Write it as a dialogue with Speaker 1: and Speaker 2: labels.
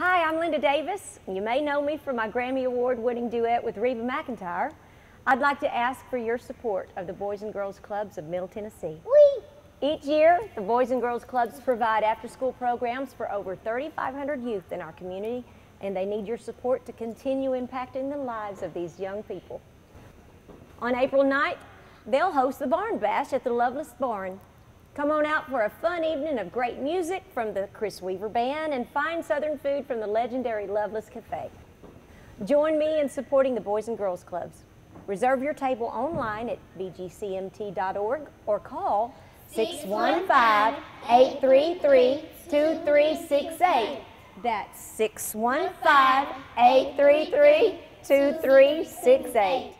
Speaker 1: Hi, I'm Linda Davis. You may know me from my Grammy Award-winning duet with Reba McEntire. I'd like to ask for your support of the Boys and Girls Clubs of Middle Tennessee.
Speaker 2: Whee!
Speaker 1: Each year, the Boys and Girls Clubs provide after-school programs for over 3,500 youth in our community, and they need your support to continue impacting the lives of these young people. On April 9th, they'll host the Barn Bash at the Loveless Barn. Come on out for a fun evening of great music from the Chris Weaver Band and fine Southern food from the legendary Loveless Cafe. Join me in supporting the Boys and Girls Clubs. Reserve your table online at bgcmt.org or call 615-833-2368. That's 615-833-2368.